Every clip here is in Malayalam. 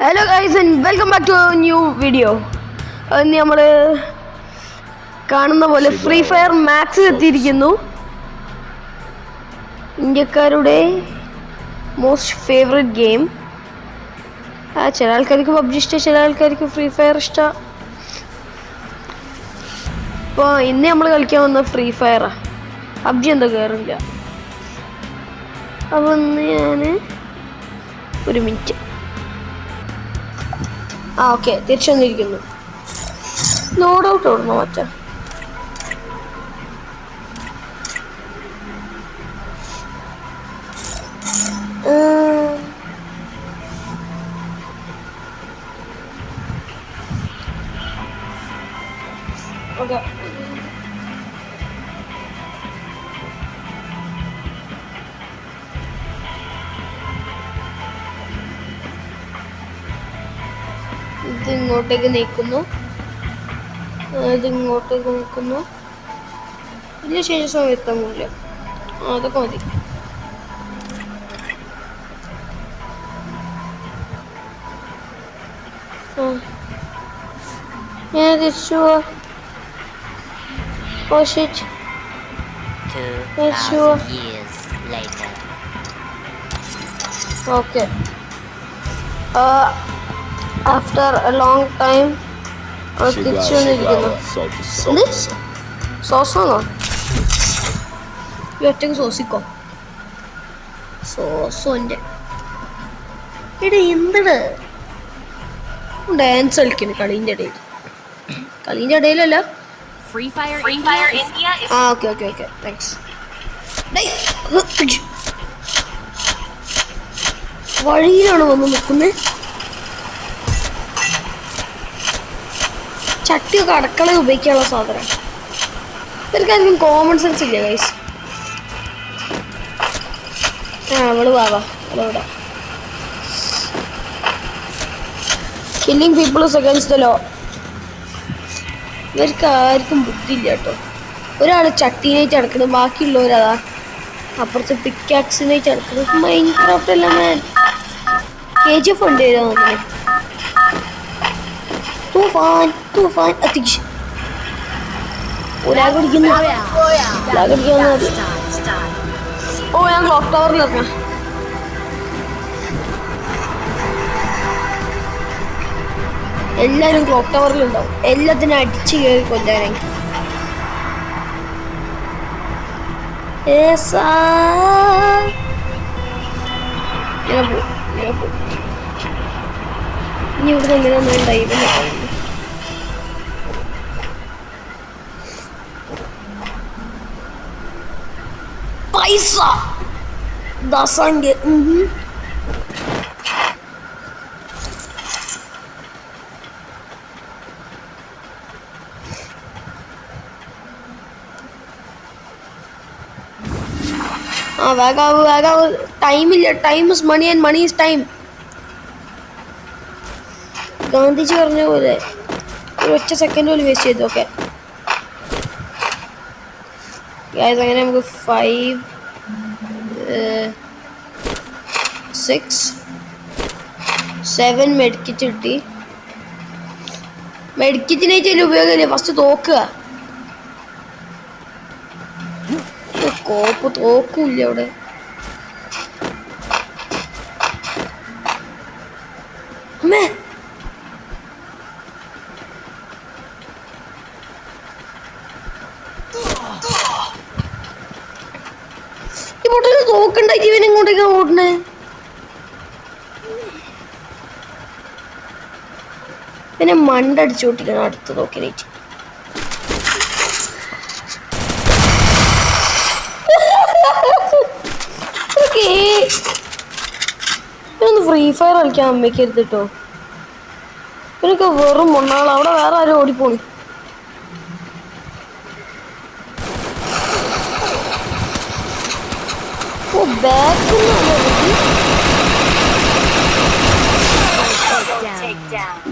Hello guys and welcome back to a new video. ഇന്ന് നമ്മൾ കാണുന്ന പോലെ ഫ്രീ ഫയർ മാക്സ് എത്തിയിരിക്കുന്നു. ഇന്ത്യക്കാരുടെ മോസ്റ്റ് ഫേവറേറ്റ് ഗെയിം. ചില ആൾക്കാർക്ക് പബ്ജി ഇഷ്ടം, ചില ആൾക്കാർക്ക് ഫ്രീ ഫയർ ഇഷ്ടം. അപ്പോൾ ഇന്ന് നമ്മൾ കളിക്കാൻ വന്ന ഫ്രീ ഫയറാണ്. പബ്ജി എന്തോ കയറില്ല. അപ്പോൾ ഇന്ന് ഞാൻ ഒരു മിനിറ്റ് ഓക്കെ തിരിച്ചു വന്നിരിക്കുന്നു. ലോഡ് ഔട്ട് ഓടണോ മച്ചാ? ഓക്കെ ഇതിങ്ങോട്ടേക്ക് നീക്കുന്നു, ഇതിങ്ങോട്ടേക്ക് നീക്കുന്നു. വലിയ ചേഞ്ചസ് ഒന്നും വരുത്താൻ അതൊക്കെ മതി. ഞാൻ തിരിച്ചു okay. After A long time തിരിച്ചു വന്നിരിക്കുന്നു. സോസാണോ? ഈ ഒറ്റക്ക് സോസിക്കോ സോസോൻ്റെ എടാ എന്താണ് ഡാൻസ് കളിക്കുന്നു കളീൻ്റെ ഇടയിലല്ല. Okay okay okay thanks. വഴിയിലാണ് വന്ന് നിൽക്കുന്നത്. ചട്ടിയൊക്കെ അടുക്കള ഉപയോഗിക്കാനുള്ള സാധനം. ഇവർക്കാർക്കും കോമൺ സെൻസ് ഇല്ല ഗൈസ്. അവള് വാവാ അവളവിടെ. Killing people is against the law. ഇവർക്ക് ആർക്കും ബുദ്ധിയില്ല കേട്ടോ. ഒരാൾ ചട്ടീനായിട്ട് അടക്കണം, ബാക്കിയുള്ളവരതാ അപ്പുറത്ത് പിക്കാക്സിനായിട്ട് അടക്കണം. മൈൻക്രാഫ്റ്റ് അല്ല മാൻ, KGF ഉണ്ട് ചെയ്താൽ നോക്കണേ. തൂഫാൻ അത്തിക്ക് ഒരാകടിക്കുന്നു. ഓ ഞാൻ ക്ലോക്ക് ടവറിൽ ഇറങ്ങാം. എല്ലാവരും ക്ലോക്ക് ടവറിലുണ്ടാവും. എല്ലാത്തിനും അടിച്ച് കയറി കൊല്ലാനായി. ഇനി ഇവിടെ എങ്ങനെ ഉണ്ടായി പൈസ ദസങ്ക്. വേഗാവ്. ടൈമില്ല. Time is money and money is time. Gandhiji പറഞ്ഞ പോലെ ഒരു ഒറ്റ സെക്കൻഡ് പോലും വേസ്റ്റ് ചെയ്തു. ഓക്കെ അങ്ങനെ നമുക്ക് 5 6 7 മെഡിക്കറ്റ് കിട്ടി. മെഡിക്കറ്റിനായിട്ട് വലിയ ഉപയോഗമില്ല. ഫസ്റ്റ് തോക്കുക. കോപ്പ് തോക്കില്ല അവിടെ. അമ്മേ ഈ തോക്കുണ്ടായിട്ട് ഇവൻ ഇങ്ങോട്ടേക്ക് ഓടണേ. പിന്നെ മണ്ടടിച്ചു ഓട്ടിക്കണം അടുത്ത തോക്കിനായിട്ട്. ഇവനൊന്ന് ഫ്രീ ഫയർ കളിക്കാൻ അമ്മയ്ക്കരുത് കേട്ടോ. ഇവനൊക്കെ വെറും മൊണ്ണാൾ. അവിടെ വേറെ ആരും ഓടിപ്പോണി. ഓ back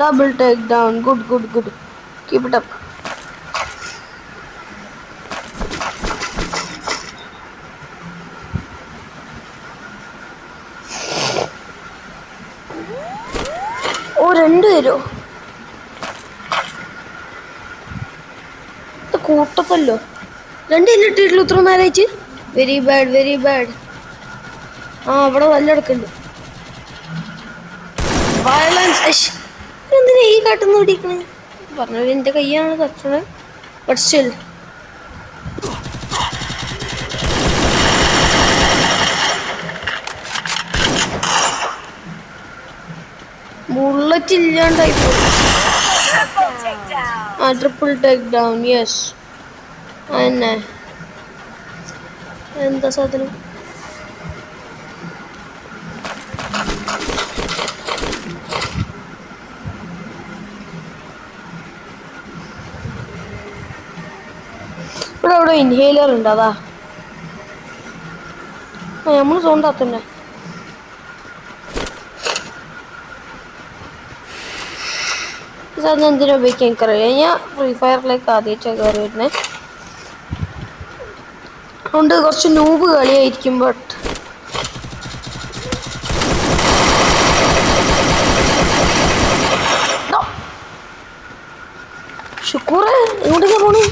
double take down. Good keep it up. ഓ 2 പേരോ? കൂട്ടപ്പല്ലോ 2 ഇട്ടിട്ടുള്ളൂ ഇത്ര നേരമായിട്ട്. Very bad very bad. ആ അവിടെ വല്ലടക്കുണ്ട്. വയലൻസ്. എന്തിനാ ഈ കാട്ടുന്ന ഓടിക്കണേ? പറഞ്ഞത് എൻ്റെ കയ്യാണ് തട്ടണേ. ബട്ട് സ്റ്റിൽ ബുള്ളറ്റ് ഇല്ലാണ്ടായി പോയി. ആ ട്രിപ്പിൾ ടേക്ക് ഡൗൺ. യെസ് അതന്നെ. എന്താ സാധനം? ഇവിടെ അവിടെ ഇൻഹേലർ ഉണ്ട്. അതാ നമ്മൾ സോണ്ടാത്തന്നെ. സാധനം എന്തിനാ ഉപയോഗിക്കാൻ എനിക്കറിയാം. ഞാൻ ഫ്രീ ഫയറിലേക്ക് ആദ്യമായിട്ടാണ് കയറി വരുന്നത്. അതുകൊണ്ട് കുറച്ച് നൂബ് കളിയായിരിക്കും. ബട്ട് ഷുക്കൂറെ എങ്ങോട്ടേക്കാ പോണേ?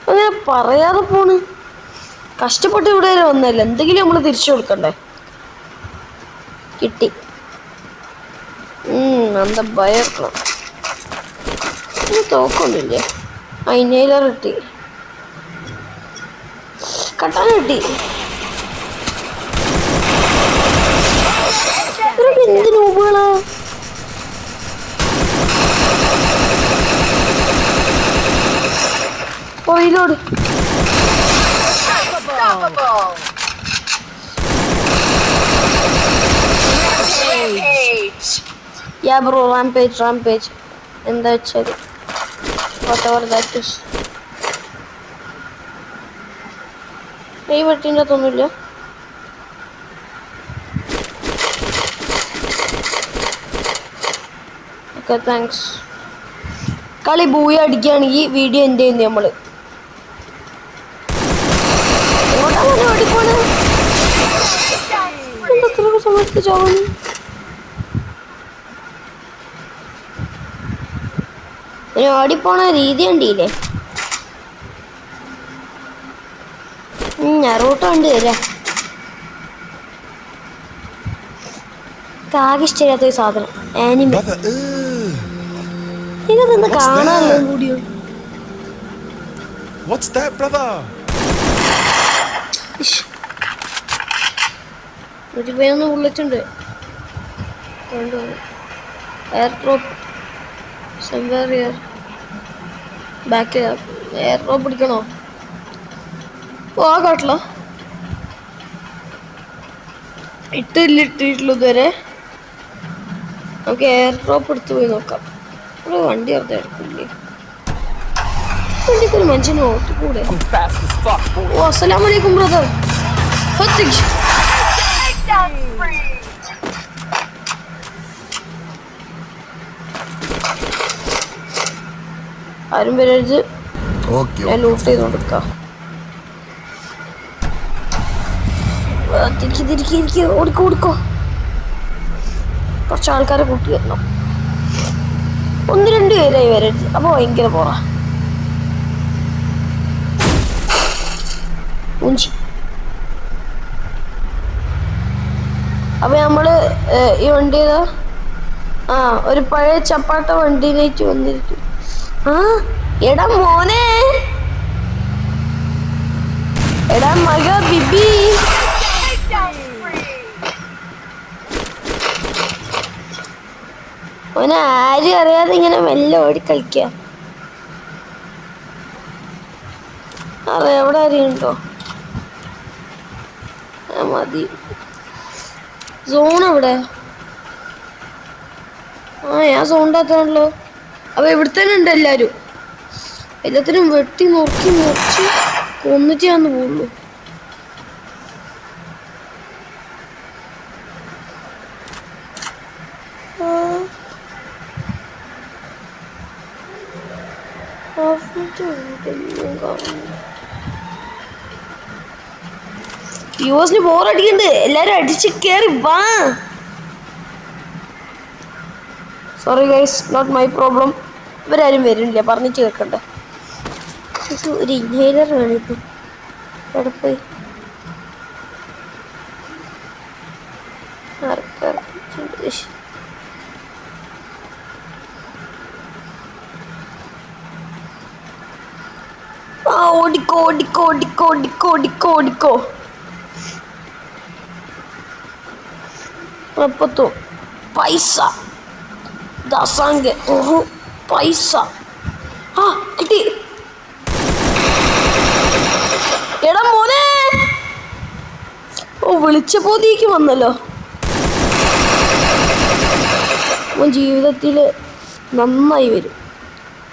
അങ്ങനെ പറയാതെ പോണ്. കഷ്ടപ്പെട്ട് ഇവിടെ വരെ വന്നല്ലേ, എന്തെങ്കിലും നമ്മൾ തിരിച്ചു കൊടുക്കണ്ടേ? കിട്ടി. എന്താ ഭയക്കണം. തോക്കൊണ്ടില്ലേ? ഇൻഹേലർ കിട്ടി. കട്ടാൻ കിട്ടി. എന്ത് രൂപകളാ? ഓയിലോട് ബ്രോ റാംപേജ് എന്താ വെച്ചാൽ whatever that is. ഈ വെട്ടിൻ്റെ അകത്തൊന്നുമില്ല. Okay thanks. കളി ബൂയ അടിക്കുകയാണെങ്കിൽ വീഡിയോ എന്ത് ചെയ്യുന്നു നമ്മൾ? സമയത്ത് ചാവാണ്. ഓടിപ്പോണ രീതി കണ്ടില്ലേ? റൂട്ട് കണ്ടു തരാം. ആകെ ഇഷ്ടമില്ലാത്തൊരു സാധനം ആനിമ. ഇതൊന്ന് കാണാനല്ലോ കൂടിയോ? ഒരു പേരൊന്ന് ബുള്ളറ്റുണ്ട്. Air drop somewhere here. Back air drop പിടിക്കണോ? ഓ ആ കാട്ടില്ല. ഇട്ടിട്ടുള്ളൂ ഇതുവരെ. നമുക്ക് എയർ ഡ്രോപ്പ് എടുത്ത് പോയി നോക്കാം. ഇവിടെ വണ്ടി വെറുതെ എടുക്കില്ലേ? വണ്ടിക്കൊരു മനുഷ്യനെ ഓട്ടിക്കൂടെ? ഓ അസ്സലാമലൈക്കും ബ്രദർ. ആരും വരരുത്. ഞാൻ ലൂട്ട് ചെയ്തോണ്ടിരിക്കാം. തിരിക്കി ഓടിക്കോ. കുറച്ച് ആൾക്കാരെ കൂട്ടി വരണം. 1-2 പേരായി വരരുത്. അപ്പൊ ഭയങ്കര പോറാ. അപ്പൊ നമ്മള് ഈ വണ്ടി ഒരു പഴയ ചപ്പാട്ട വണ്ടിയിലേക്ക് വന്നിരിക്കും. എടാ മോനെ, എടാ മക ബിബി, ഓനെ ആരും അറിയാതെ ഇങ്ങനെ മെല്ലെ ഓടിക്കളിക്ക. അറിയാം എവിടെ ആരെയുണ്ടോ? മതി. സോൺ എവിടെ? ഞാൻ സോണിനകത്താണല്ലോ. അപ്പൊ ഇവിടെ തന്നെ ഉണ്ട് എല്ലാരും. എല്ലാത്തിനും വെട്ടി മുറിച്ച് കൊന്നിട്ട് ഞാൻ പോകുള്ളൂ. യുഎസിന് ബോറടിക്കണ്ട്, എല്ലാരും അടിച്ച് കയറി വാ. Sorry guys, not my problem. ഇവരാരും വരുന്നില്ല, പറഞ്ഞിട്ട് കേൾക്കണ്ടേ. ഒരു ഇൻഹേലർ വേണിപ്പം. എവിടെ പോയി? ഓടിക്കോ ഓടിക്കോ ഓടിക്കോ ഓടിക്കോ ഓടിക്കോ ഓടിക്കോ. അപ്പത്തോ പൈസ ദസാങ്ക്. ഓഹോ പൈസ. ആ കിട്ടി. എടാ മോനെ, ഓ വിളിച്ചപ്പോതേക്ക് വന്നല്ലോ. ജീവിതത്തിൽ നന്നായി വരും,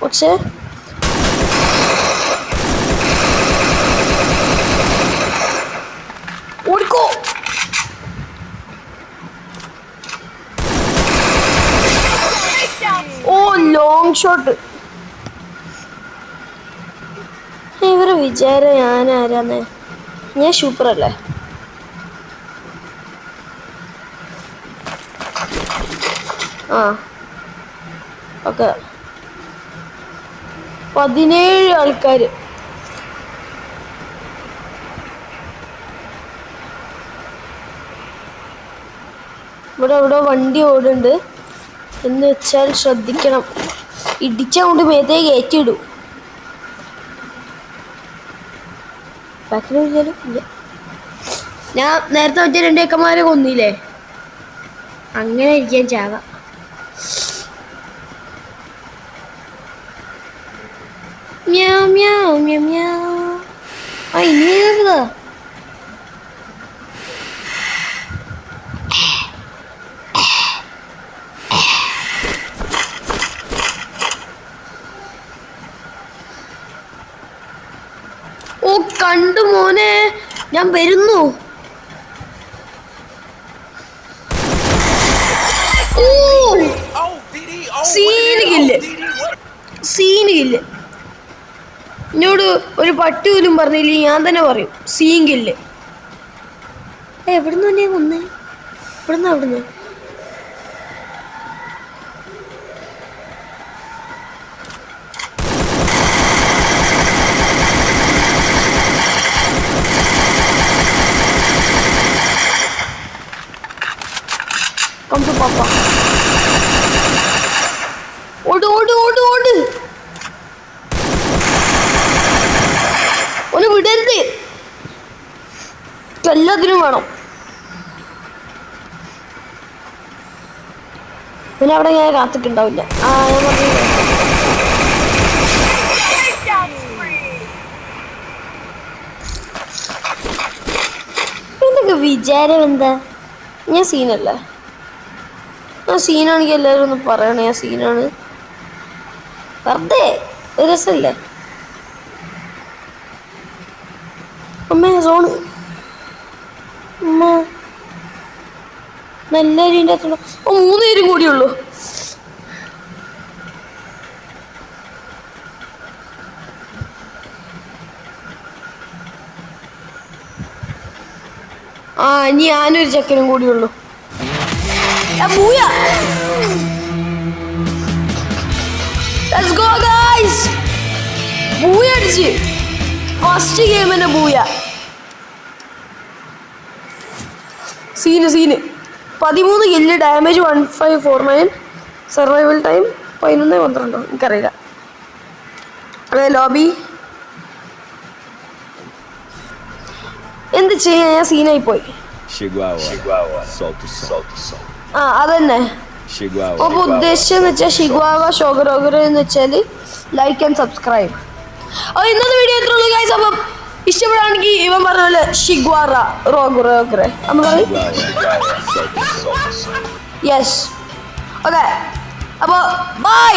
പക്ഷേ ഓടിക്കോ. ഓ ലോങ് ഷോട്ട്. ഇവരെ വിചാരം ഞാൻ ആരാന്ന്? ഞാൻ സൂപ്പറല്ലേ? ആ ഓക്കെ. 17 ആൾക്കാർ. ഇവിടെ ഇവിടെ വണ്ടി ഓടുന്നുണ്ട് എന്ന് വെച്ചാൽ ശ്രദ്ധിക്കണം. ഇടിച്ച കൊണ്ട് മേത്തേ കയറ്റിയിടും. ബാക്കിൽ ഞാൻ നേരത്തെ മറ്റേ 2 ഏക്കന്മാരെ കൊന്നില്ലേ, അങ്ങനെ ഇരിക്കാൻ ചാവ. മ്യാവ് മ്യാവ് മ്യാവ് മ്യാവ്. ആ ഇനി കേൾക്കുന്നതാ. ഓ കണ്ടു മോനെ, ഞാൻ വരുന്നു. സീനില്ല. എന്നോട് ഒരു പട്ടി പോലും പറഞ്ഞില്ല, ഞാൻ തന്നെ പറയും സീങ്കില്ലേ. എവിടുന്ന് തന്നെ വന്നേ? അവിടുന്ന് കമ്പു പാപ്പ. ഓട് ഓട് ഓട് ഓട്. ഒന്ന് വിടരുത്, എല്ലാത്തിനും വേണം. പിന്നെ അവിടെ ഞാൻ കാത്തിട്ടുണ്ടാവില്ല. ആ ഞാൻ പറഞ്ഞു. എന്തൊക്കെ വിചാരം എന്താ? ഞാൻ സീനല്ലേ? ആ സീനാണെങ്കിൽ എല്ലാവരും ഒന്ന് പറയണേ ആ സീനാണ്. വെറുതെ ഒരു രസമല്ലേ? അമ്മ സോണ് അമ്മ നല്ലൊരു ഇതിൻ്റെ അകത്തുള്ള 3 പേരും കൂടിയുള്ളൂ. ആ ഇനി ഞാനൊരു ചെക്കനും കൂടിയുള്ളൂ. Let's go guys. ബൂയ അടിച്ച് ഫസ്റ്റ് ഗെയിം തന്നെ Booyah. Scene 13 kill, damage 1549, survival time 11-12. എനിക്കറിയില്ല. ലോബി എന്ത് ചെയ്യാ, ഞാൻ സീനായി പോയി. ആ അതന്നെ. അപ്പൊ ഉദ്ദേശിച്ചെന്ന് വെച്ചാൽ ഷിഗ്വാവ ഷോഗറോഗർ എന്ന് വെച്ചാൽ ലൈക്ക് ആൻഡ് സബ്സ്ക്രൈബ്. അപ്പോൾ ഇന്നത്തെ വീഡിയോ എത്ര ഉള്ളൂ ഗൈസ്. അപ്പം ഇഷ്ടപ്പെടുകയാണെങ്കിൽ ഇവൻ പറഞ്ഞ പോലെ ഷിഗ്വാറ റോഗറോഗറെ യെസ്. ഓക്കെ അപ്പോൾ ബൈ.